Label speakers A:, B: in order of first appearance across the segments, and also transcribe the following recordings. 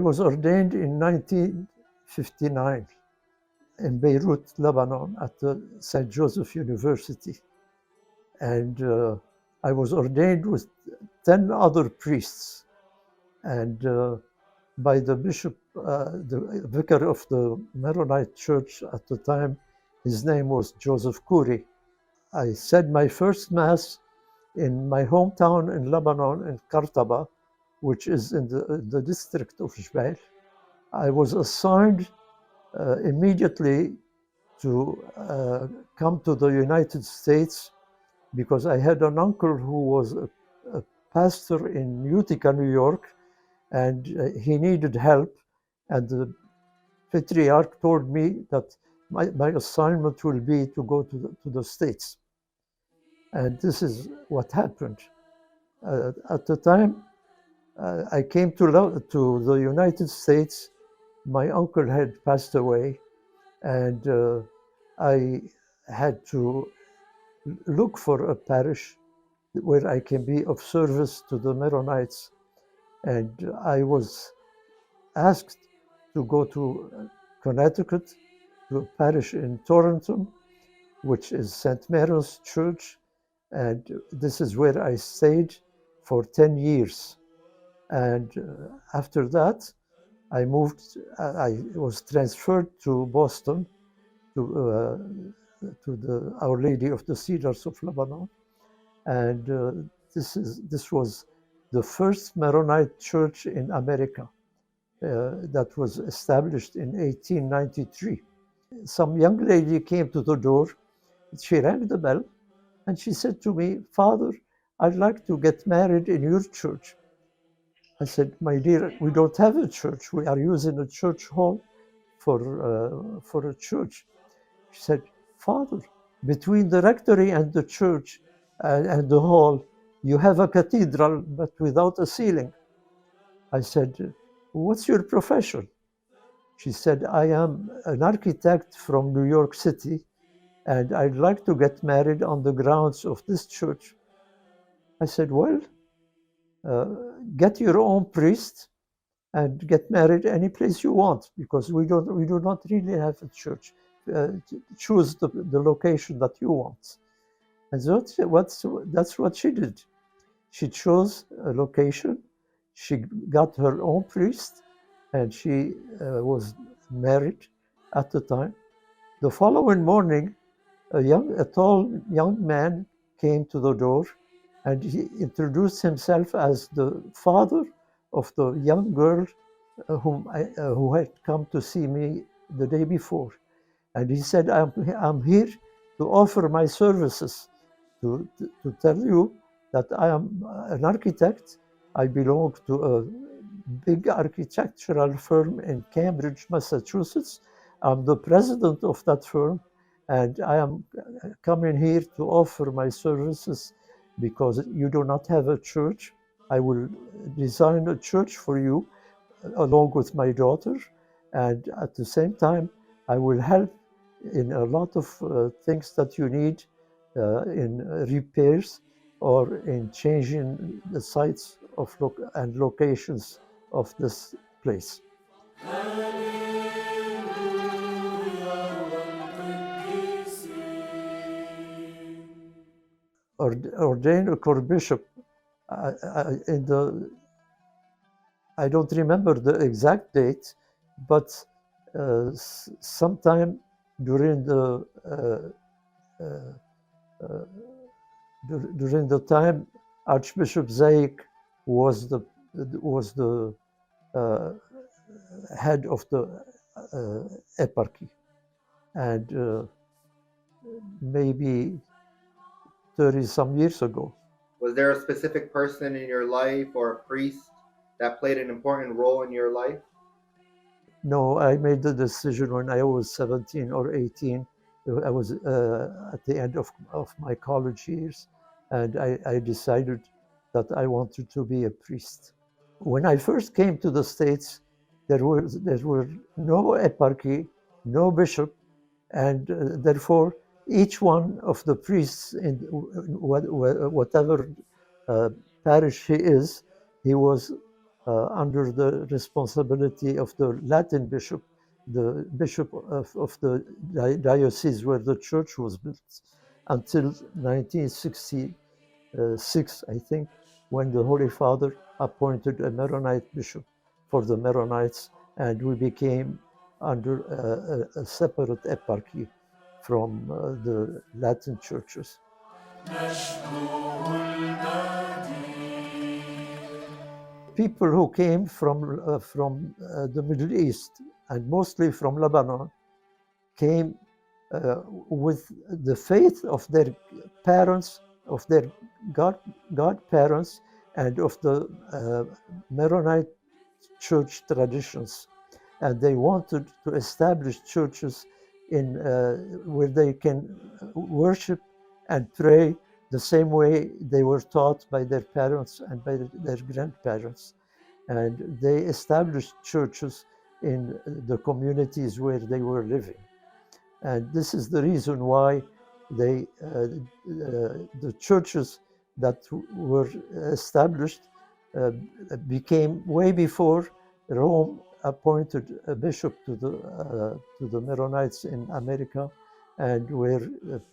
A: was ordained in 1959 in Beirut, Lebanon, at the St. Joseph University. And I was ordained with 10 other priests. And by the bishop, the vicar of the Maronite Church at the time, his name was Joseph Khoury. I said my first Mass in my hometown in Lebanon, in Qartaba, which is in the district of Jbail. I was assigned immediately to come to the United States because I had an uncle who was a pastor in Utica, New York, and he needed help. And the patriarch told me that my assignment will be to go to the States. And this is what happened. At the time I came to the United States, my uncle had passed away, and I had to look for a parish where I can be of service to the Maronites. And I was asked to go to Connecticut, to a parish in Torrington, which is St. Mary's Church. And this is where I stayed for 10 years. And after that, I was transferred to Boston, to the Our Lady of the Cedars of Lebanon. And this was the first Maronite church in America that was established in 1893. Some young lady came to the door. She rang the bell, and she said to me, "Father, I'd like to get married in your church." I said, "My dear, we don't have a church. We are using a church hall for a church." She said, "Father, between the rectory and the church and the hall, you have a cathedral, but without a ceiling." I said, "What's your profession?" She said, "I am an architect from New York City, and I'd like to get married on the grounds of this church." I said, "Well, get your own priest and get married any place you want, because we do not really have a church. Choose the location that you want." And that's what she did. She chose a location. She got her own priest, and she was married at the time. The following morning, a tall young man came to the door, and he introduced himself as the father of the young girl who had come to see me the day before. And he said, I'm here to offer my services, to tell you that I am an architect. I belong to a big architectural firm in Cambridge, Massachusetts. I'm the president of that firm, and I am coming here to offer my services because you do not have a church. I will design a church for you along with my daughter, and at the same time, I will help in a lot of things that you need in repairs or in changing the sites and locations of this place. Ordained a core bishop I don't remember the exact date, but sometime during the time Archbishop Zayik was the head of the eparchy, and maybe 30 some years ago.
B: Was there a specific person in your life or a priest that played an important role in your life?
A: No, I made the decision when I was 17 or 18. I was at the end of my college years, and I decided that I wanted to be a priest. When I first came to the States, there were no eparchy, no bishop, and therefore each one of the priests in whatever parish he was under the responsibility of the Latin bishop, the bishop of the diocese where the church was built, until 1966, I think, when the Holy Father appointed a Maronite bishop for the Maronites, and we became under a separate eparchy from the Latin churches. People who came from the Middle East, and mostly from Lebanon, came with the faith of their parents, of their godparents, and of the Maronite church traditions. And they wanted to establish churches in where they can worship and pray the same way they were taught by their parents and by their grandparents. And they established churches in the communities where they were living. And this is the reason why the churches that were established became way before Rome appointed a bishop to the Maronites in America, and where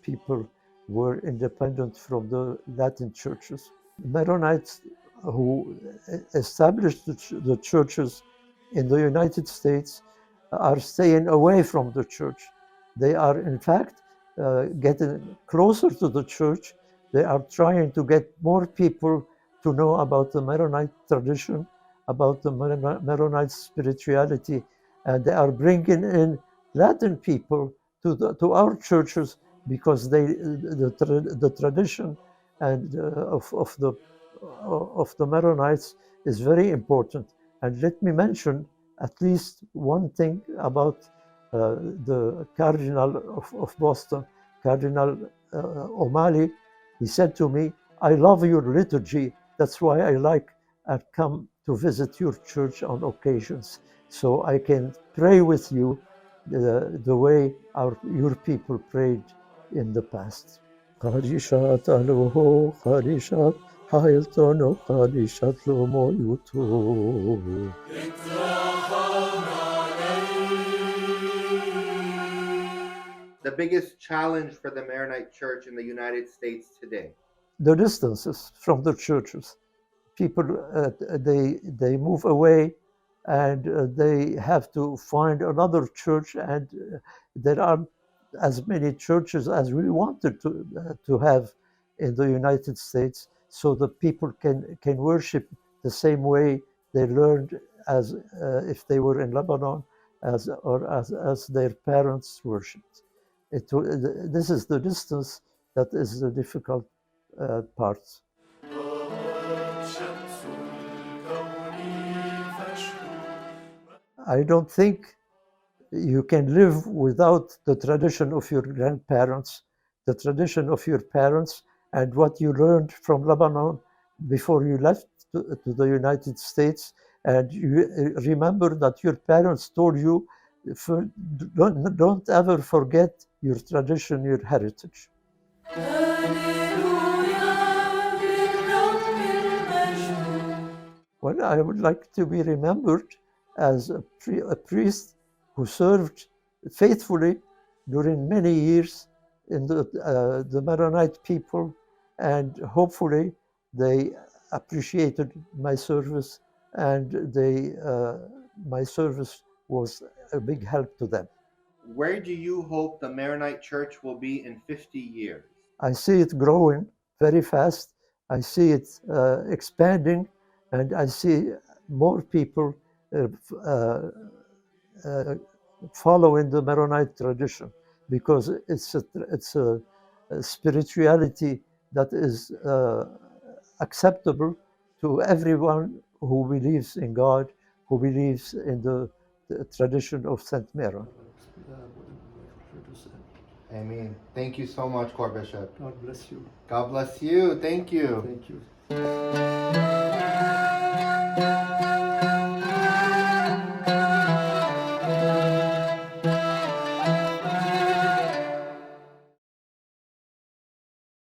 A: people were independent from the Latin churches. Maronites who established the churches in the United States are staying away from the church. They are, in fact, getting closer to the church. They are trying to get more people to know about the Maronite tradition, about the Maronite spirituality, and they are bringing in Latin people to our churches because the tradition and of the Maronites is very important. And let me mention at least one thing about the Cardinal of Boston, Cardinal O'Malley. He said to me, "I love your liturgy. That's why I like and come to visit your church on occasions, so I can pray with you the way your people prayed in the past." Kadishat aloho, kadishat hailtono, kadishat lomo yuto.
B: The biggest challenge for the Maronite Church in the United States today?
A: The distances from the churches. People, they move away, and they have to find another church, and there aren't as many churches as we wanted to have in the United States, so that people can worship the same way they learned as if they were in Lebanon, as their parents worshipped. This is the distance that is the difficult part. I don't think you can live without the tradition of your grandparents, the tradition of your parents, and what you learned from Lebanon before you left to the United States. And you remember that your parents told you, don't ever forget your tradition, your heritage. Well, I would like to be remembered as a priest who served faithfully during many years in the Maronite people, and hopefully they appreciated my service, and my service was a big help to them.
B: Where do you hope the Maronite Church will be in 50 years?
A: I see it growing very fast. I see it expanding, and I see more people following the Maronite tradition, because it's a spirituality that is acceptable to everyone who believes in God, who believes in the tradition of Saint Maron.
B: Amen. Thank you so much, Core Bishop.
A: God bless you.
B: God bless you. Thank you.
A: Thank you.